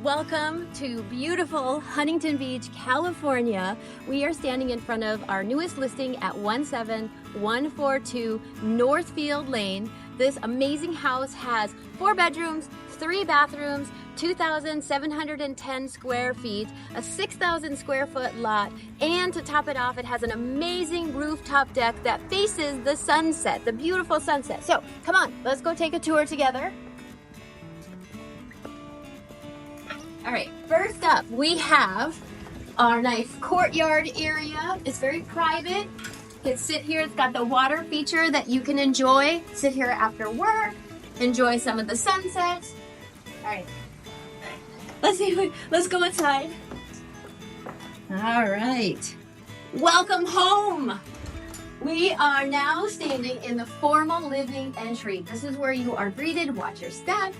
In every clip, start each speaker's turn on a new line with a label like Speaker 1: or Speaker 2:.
Speaker 1: Welcome to beautiful Huntington Beach, California. We are standing in front of our newest listing at 17142 Northfield Lane. This amazing house has 4 bedrooms, 3 bathrooms, 2,710 square feet, a 6,000 square foot lot, and to top it off, it has an amazing rooftop deck that faces the sunset, the beautiful sunset. So come on, let's go take a tour together. All right, first up, we have our nice courtyard area. It's very private. You can sit here. It's got the water feature that you can enjoy. Sit here after work, enjoy some of the sunsets. All right, let's go inside. All right, welcome home. We are now standing in the formal living entry. This is where you are greeted. Watch your step.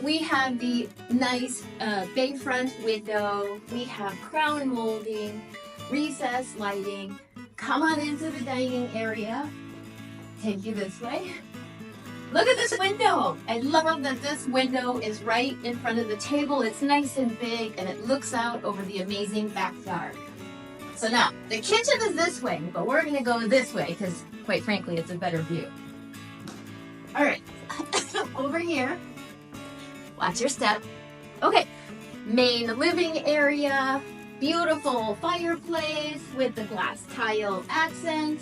Speaker 1: We have the nice bayfront window. We have crown molding, recessed lighting. Come on into the dining area. Take you this way. Look at this window. I love that this window is right in front of the table. It's nice and big and it looks out over the amazing backyard. So now, the kitchen is this way, but we're gonna go this way because quite frankly, it's a better view. All right, over here. Watch your step. Okay, main living area, beautiful fireplace with the glass tile accent.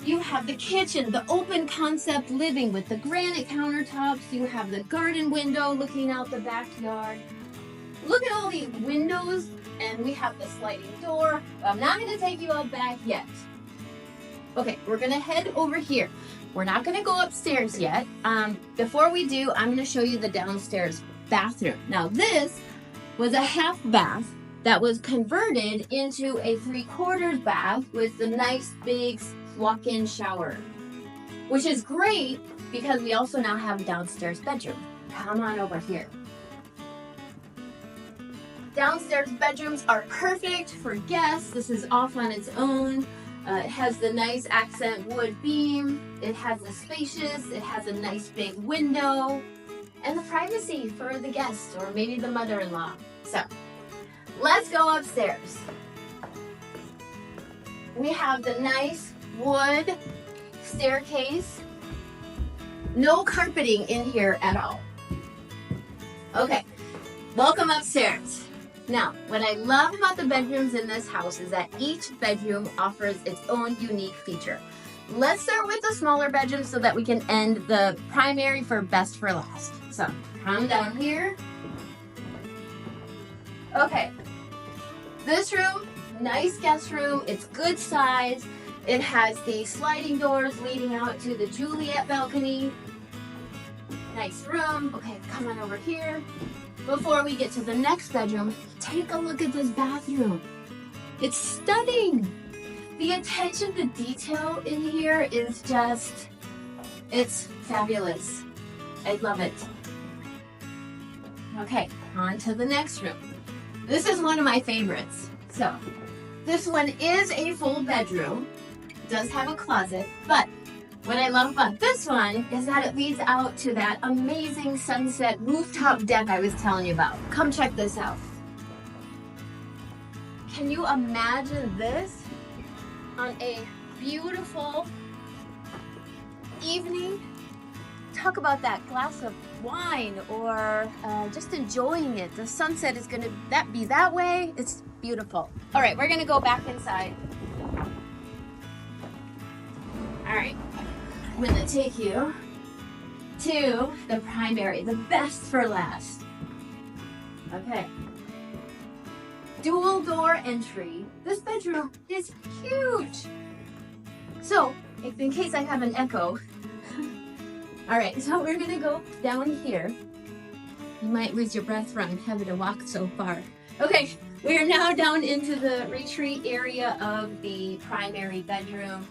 Speaker 1: You have the kitchen, the open concept living with the granite countertops. You have the garden window looking out the backyard. Look at all these windows, and we have the sliding door. I'm not gonna take you out back yet. Okay, we're gonna head over here. We're not going to go upstairs yet. Before we do, I'm going to show you the downstairs bathroom. Now, this was a half bath that was converted into a 3/4 bath with the nice big walk-in shower, which is great because we also now have a downstairs bedroom. Come on over here. Downstairs bedrooms are perfect for guests. This is off on its own. It has the nice accent wood beam. It has the spacious. It has a nice big window and the privacy for the guest or maybe the mother-in-law. So let's go upstairs. We have the nice wood staircase. No carpeting in here at all. Okay, welcome upstairs. Now, what I love about the bedrooms in this house is that each bedroom offers its own unique feature. Let's start with the smaller bedroom so that we can end the primary for best for last. So, come down here. Okay, this room, nice guest room. It's good size. It has the sliding doors leading out to the Juliet balcony. Nice room. Okay, come on over here. Before we get to the next bedroom, take a look at this bathroom. It's stunning. The attention to detail in here is just, it's fabulous. I love it. Okay, on to the next room. This is one of my favorites. So, this one is a full bedroom. It does have a closet, but what I love about this one is that it leads out to that amazing sunset rooftop deck I was telling you about. Come check this out. Can you imagine this on a beautiful evening? Talk about that glass of wine or just enjoying it. The sunset is going to be that way. It's beautiful. All right, we're going to go back inside. All right. I'm going to take you to the primary, the best for last. Okay. Dual door entry. This bedroom is huge. So, in case I have an echo. All right, so we're going to go down here. You might lose your breath from having to walk so far. Okay, we are now down into the retreat area of the primary bedroom.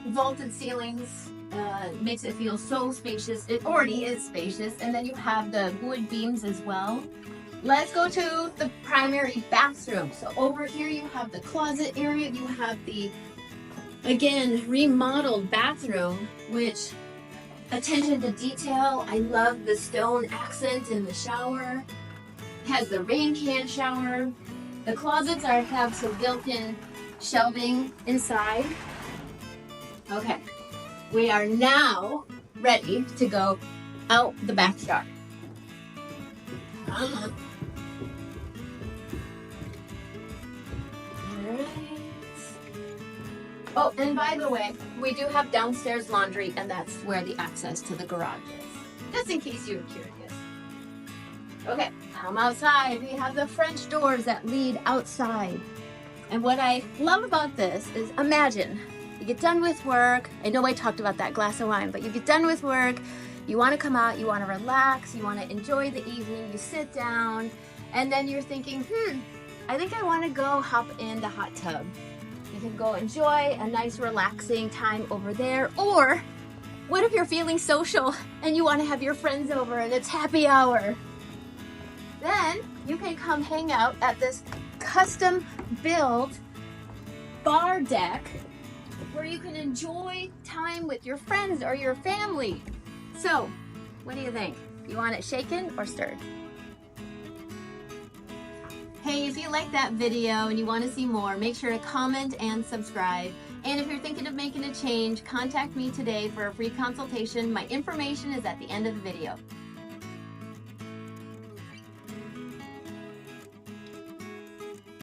Speaker 1: Vaulted ceilings. Makes it feel so spacious. It already is spacious. And then you have the wood beams as well. Let's go to the primary bathroom. So over here you have the closet area. You have the, again, remodeled bathroom, which attention to detail. I love the stone accent in the shower. It has the rain can shower. The closets have some built-in shelving inside. Okay, we are now ready to go out the backyard. Alright. Oh, and by the way, we do have downstairs laundry, and that's where the access to the garage is. Just in case you were curious. Okay, come outside. We have the French doors that lead outside. And what I love about this is, imagine you get done with work. I know I talked about that glass of wine, but you get done with work, you want to come out, you want to relax, you want to enjoy the evening, you sit down, and then you're thinking, I think I want to go hop in the hot tub. You can go enjoy a nice relaxing time over there. Or what if you're feeling social and you want to have your friends over and it's happy hour? Then you can come hang out at this custom built bar deck where you can enjoy time with your friends or your family. So, what do you think? You want it shaken or stirred? Hey, if you like that video and you want to see more, make sure to comment and subscribe. And if you're thinking of making a change, contact me today for a free consultation. My information is at the end of the video.